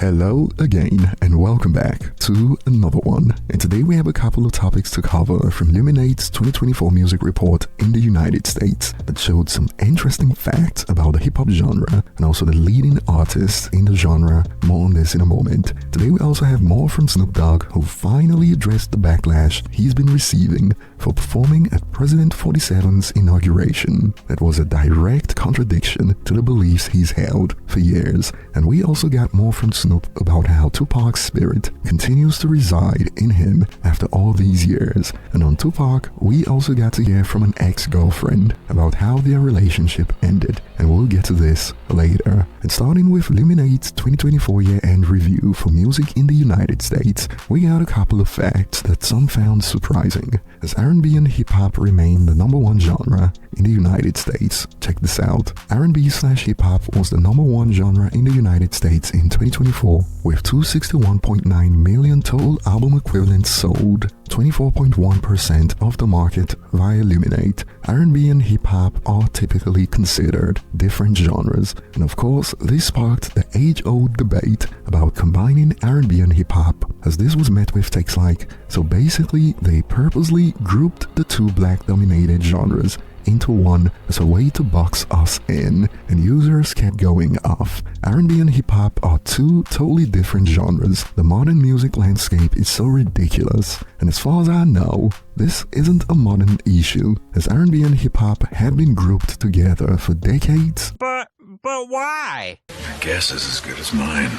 Hello again and welcome back to another one. And today we have a couple of topics to cover from Luminate's 2024 music report in the United States that showed some interesting facts about the hip-hop genre and also the leading artists in the genre. More on this in a moment. Today we also have more from Snoop Dogg, who finally addressed the backlash he's been receiving for performing at President 47's inauguration. That was a direct contradiction to the beliefs he's held for years. And we also got more from Snoop about how Tupac's spirit continues to reside in him after all these years. And on Tupac, we also got to hear from an ex-girlfriend about how their relationship ended, and we'll get to this later. And starting with Luminate's 2024 year-end review for music in the United States, we got a couple of facts that some found surprising, as R&B and hip-hop remain the #1 genre in the United States. Check this out. R&B/hip-hop was the #1 genre in the United States in 2024, with 261.9 million total album equivalents sold, 24.1% of the market via Luminate. R&B and hip-hop are typically considered different genres, and of course this sparked the age-old debate about combining R&B and hip-hop, as this was met with takes like, so basically they purposely grouped the two black-dominated genres into one as a way to box us in, and users kept going off. R&B and hip-hop are two totally different genres. The modern music landscape is so ridiculous, and as far as I know, this isn't a modern issue, as R&B and hip-hop have been grouped together for decades. But why? Your guess is as good as mine.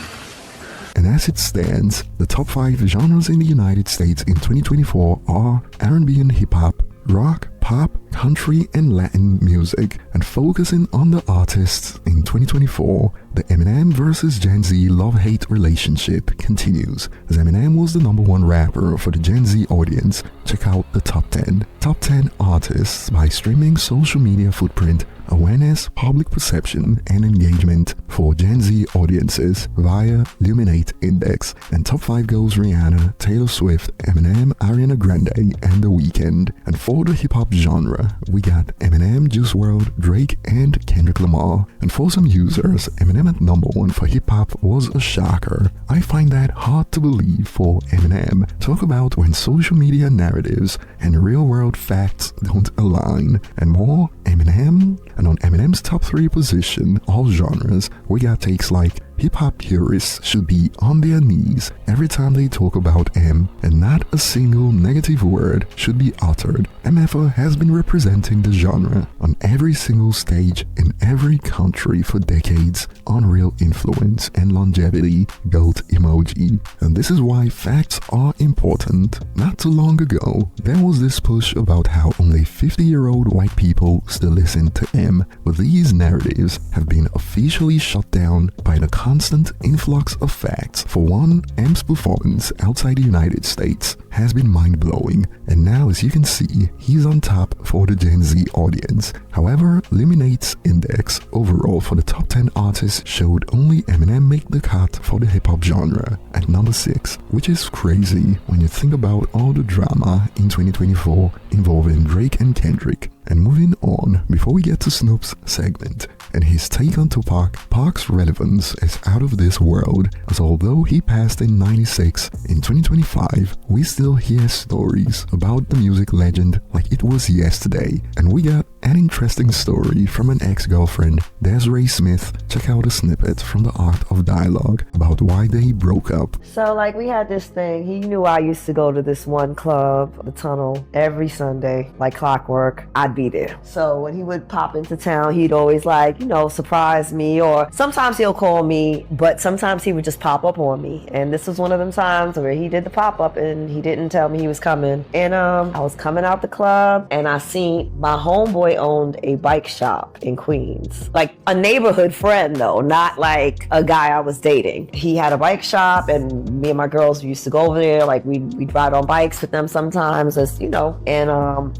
And as it stands, the top 5 genres in the United States in 2024 are R&B and hip-hop, rock, pop, country, and Latin music. And focusing on the artists in 2024, the Eminem versus Gen Z love-hate relationship continues, as Eminem was the #1 rapper for the Gen Z audience. Check out the top 10. Top 10 artists by streaming, social media footprint, awareness, public perception, and engagement for Gen Z audiences via Luminate Index. And top 5 goes Rihanna, Taylor Swift, Eminem, Ariana Grande, and The Weeknd. And for the hip-hop genre, we got Eminem, Juice WRLD, Drake, and Kendrick Lamar. And for some users, Eminem at #1 for hip-hop was a shocker. I find that hard to believe for Eminem. Talk about when social media narratives and real-world facts don't align. And more, Eminem. And on Eminem's top 3 position, all genres, we got takes like, hip-hop purists should be on their knees every time they talk about M, and not a single negative word should be uttered. MFA has been representing the genre on every single stage in every country for decades. Unreal influence and longevity, GOAT emoji. And this is why facts are important. Not too long ago, there was this push about how only 50-year-old white people still listen to M, but these narratives have been officially shut down by the constant influx of facts. For one, M's performance outside the United States has been mind-blowing, and now as you can see, he's on top for the Gen Z audience. However, Luminate's index overall for the top 10 artists showed only Eminem make the cut for the hip-hop genre at #6, which is crazy when you think about all the drama in 2024 involving Drake and Kendrick. And moving on, before we get to Snoop's segment and his take on Tupac, Pac's relevance is out of this world, as although he passed in '96, in 2025, we still hear stories about the music legend like it was yesterday. And we got an interesting story from an ex-girlfriend, Desiree Smith. Check out a snippet from The Art of Dialogue about why they broke up. So like we had this thing, he knew I used to go to this one club, the Tunnel, every Sunday, like clockwork. I'd be there. So when he would pop into town, he'd always like, surprise me, or sometimes he'll call me, but sometimes he would just pop up on me. And this was one of them times where he did the pop-up and he didn't tell me he was coming. And I was coming out the club and I seen my homeboy owned a bike shop in Queens. Like a neighborhood friend though, not like a guy I was dating. He had a bike shop and me and my girls used to go over there. Like we'd ride on bikes with them sometimes, and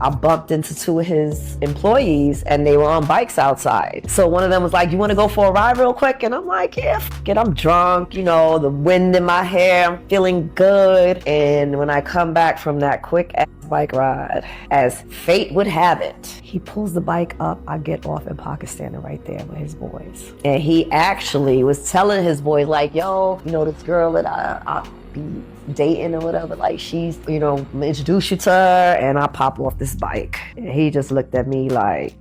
I bumped into 2 of his employees and they were on bikes outside. So one of them was like, "You want to go for a ride real quick?" And I'm like, "Yeah, fuck it, I'm drunk, the wind in my hair, I'm feeling good." And when I come back from that quick bike ride. As fate would have it, he pulls the bike up, I get off, and Pac is standing right there with his boys. And he actually was telling his boys, like, yo, you know, this girl that I be dating or whatever, like, she's, you know, introduce you to her, and I pop off this bike. And he just looked at me like,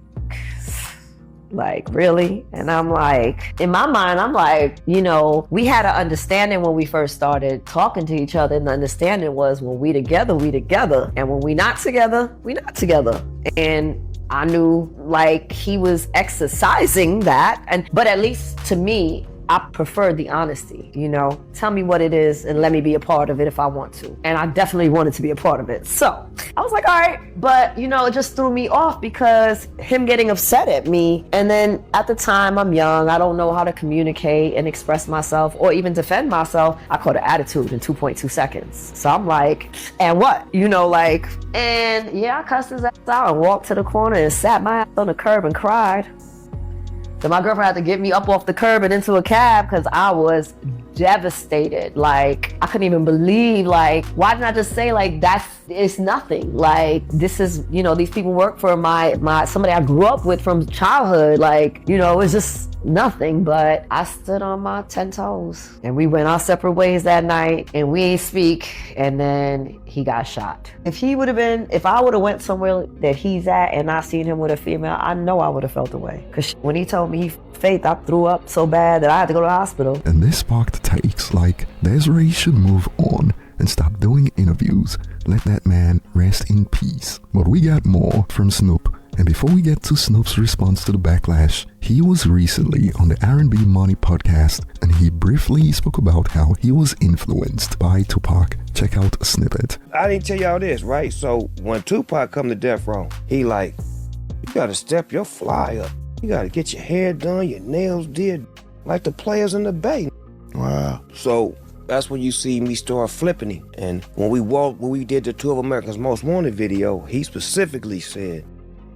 really? And I'm like, in my mind, I'm like, you know, we had an understanding when we first started talking to each other, and the understanding was when we together, we together. And when we not together, we not together. And I knew, like, he was exercising that. But at least to me, I prefer the honesty, you know? Tell me what it is and let me be a part of it if I want to. And I definitely wanted to be a part of it. So I was like, all right. But, you know, it just threw me off because him getting upset at me. And then at the time, I'm young. I don't know how to communicate and express myself or even defend myself. I caught an attitude in 2.2 seconds. So I'm like, and what? You know, like, and yeah, I cussed his ass out and walked to the corner and sat my ass on the curb and cried. So my girlfriend had to get me up off the curb and into a cab because I was devastated. Like, I couldn't even believe, like, why didn't I just say, like, it's nothing. Like, this is, you know, these people work for somebody I grew up with from childhood. Like, you know, it's just nothing. But I stood on my 10 toes and we went our separate ways that night and we ain't speak. And then he got shot. If I would have went somewhere that he's at and I seen him with a female, I know I would have felt away. Because when he told me Faith, I threw up so bad that I had to go to the hospital. And this sparked takes like Desiree should move on and stop doing interviews. Let that man rest in peace. But we got more from Snoop. And before we get to Snoop's response to the backlash, he was recently on the R&B Money podcast and he briefly spoke about how he was influenced by Tupac. Check out a snippet. I didn't tell y'all this, right? So when Tupac come to death row, he like, you gotta step your fly up. You gotta get your hair done, your nails did, like the players in the Bay. Wow. So that's when you see me start flipping him. And when we did the 2 of America's Most Wanted video, he specifically said,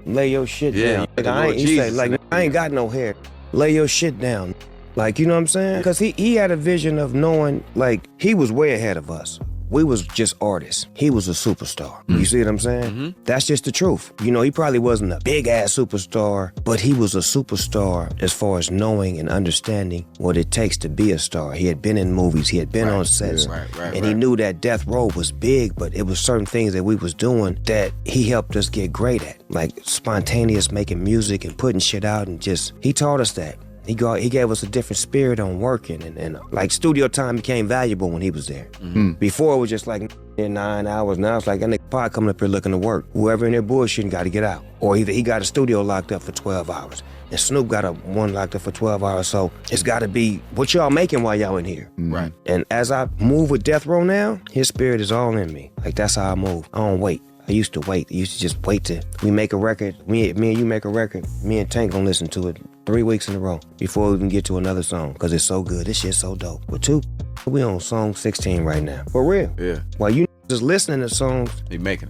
lay your shit down. Like, he said, like, I ain't got no hair. Lay your shit down. Like, you know what I'm saying? Because he had a vision of knowing, like, he was way ahead of us. We was just artists. He was a superstar. You see what I'm saying? That's just the truth. You know, he probably wasn't a big-ass superstar, but he was a superstar as far as knowing and understanding what it takes to be a star. He had been in movies. He had been on sets. And he knew that Death Row was big, but it was certain things that we was doing that he helped us get great at. Like spontaneous making music and putting shit out and just, he taught us that. He gave us a different spirit on working and like studio time became valuable when he was there. Before it was just like 9 hours. Now it's like that nigga Pac coming up here looking to work. Whoever in there bullshitting got to get out. Or either he got a studio locked up for 12 hours. And Snoop got one locked up for 12 hours. So it's got to be what y'all making while y'all in here. Right. And as I move with Death Row now, his spirit is all in me. Like that's how I move. I don't wait. I used to wait. I used to just wait till we make a record. Me and you make a record. Me and Tank gonna listen to it 3 weeks in a row before we even get to another song because it's so good. This shit's so dope. With 2, we on song 16 right now. For real. Yeah. While you just listening to songs,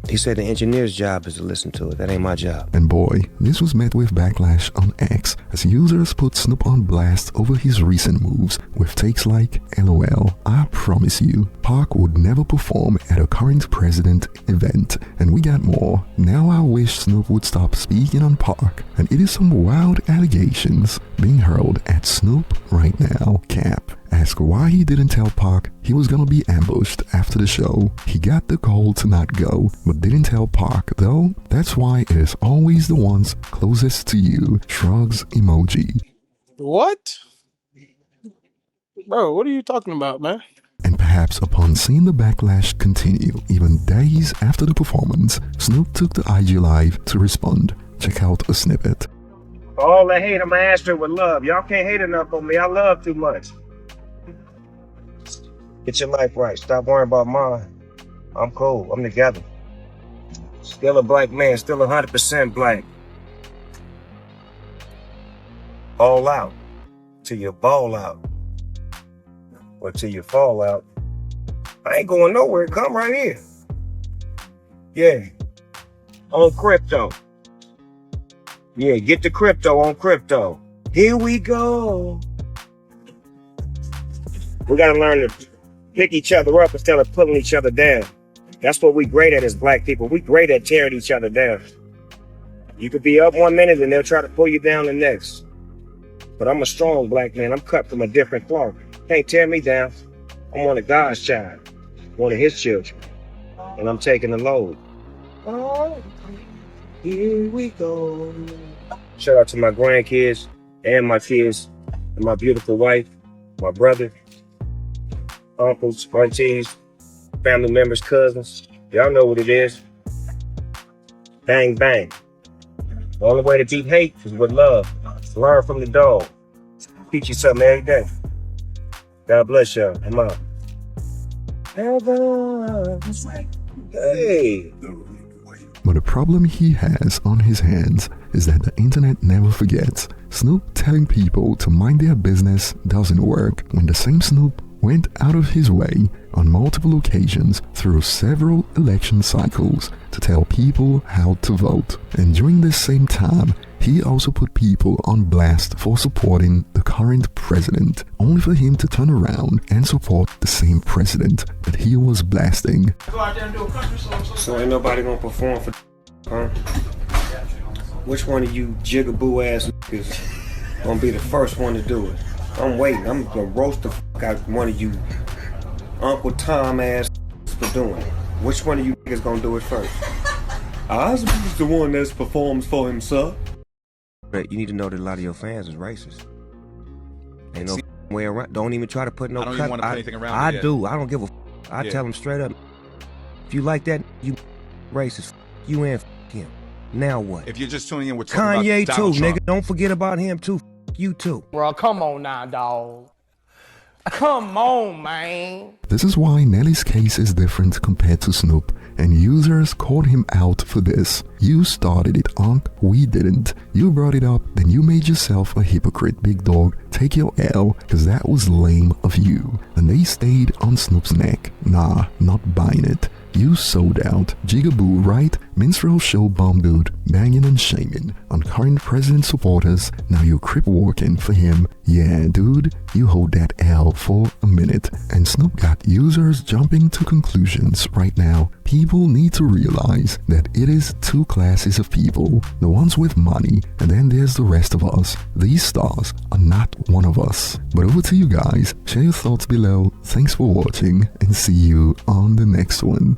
he said the engineer's job is to listen to it. That ain't my job. And boy, this was met with backlash on X as users put Snoop on blast over his recent moves with takes like, LOL, I promise you, Pac would never perform at a current president event. And we got more. Now I wish Snoop would stop speaking on Pac. And it is some wild allegations being hurled at Snoop right now. Cap asked why he didn't tell Pac he was gonna be ambushed after the show. He got the call to not go, but didn't tell Pac though. That's why it is always the ones closest to you. Shrugs emoji. What? Bro, what are you talking about, man? And perhaps upon seeing the backlash continue, even days after the performance, Snoop took the IG Live to respond. Check out a snippet. All the hate, I'ma answer it with love. Y'all can't hate enough on me. I love too much. Get your life right. Stop worrying about mine. I'm cool. I'm together. Still a black man. Still 100% black. All out. Till you ball out. Or till you fall out. I ain't going nowhere. Come right here. Yeah. On crypto. Yeah, get the crypto on crypto. Here we go. We gotta learn to pick each other up instead of pulling each other down. That's what we great at as black people. We great at tearing each other down. You could be up 1 minute and they'll try to pull you down the next. But I'm a strong black man. I'm cut from a different cloth. Can't tear me down. I'm one of God's child, one of his children. And I'm taking the load. Oh, here we go. Shout out to my grandkids and my kids and my beautiful wife, my brother, uncles, aunties, family members, cousins. Y'all know what it is. Bang, bang. The only way to beat hate is with love. Learn from the dog. Teach you something every day. God bless y'all. I'm out. Hey. But the problem he has on his hands is that the internet never forgets. Snoop telling people to mind their business doesn't work when the same Snoop went out of his way on multiple occasions through several election cycles to tell people how to vote. And during this same time, he also put people on blast for supporting the current president, only for him to turn around and support the same president that he was blasting. So ain't nobody gonna perform for huh? Which one of you jigaboo ass niggas gonna be the first one to do it? I'm waiting. I'm gonna roast the fuck out one of you Uncle Tom ass for doing it. Which one of you niggas gonna do it first? I's the one that performs for himself. But you need to know that a lot of your fans is racist. Ain't no way around. Don't even try to put no I don't even want to put anything around I it. do. I don't give a I tell them straight up. If you like that, you racist. You and him. Now what? If you're just tuning in, we're talking Kanye about too, Donald Trump. nigga. Don't forget about him too. You too. Bro, come on now, dog. Come on, man. This is why Nelly's case is different compared to Snoop, and users called him out for this. You started it, Unc. We didn't. You brought it up, then you made yourself a hypocrite, big dog. Take your L, cause that was lame of you. And they stayed on Snoop's neck. Nah, not buying it. You sold out. Jigaboo, right? Minstrel show bomb dude, banging and shaming on current president supporters. Now you're crip walking for him. Yeah, dude, you hold that L for a minute. And Snoop got users jumping to conclusions right now. People need to realize that it is two classes of people. The ones with money, and then there's the rest of us. These stars are not one of us. But over to you guys. Share your thoughts below. Thanks for watching, and see you on the next one.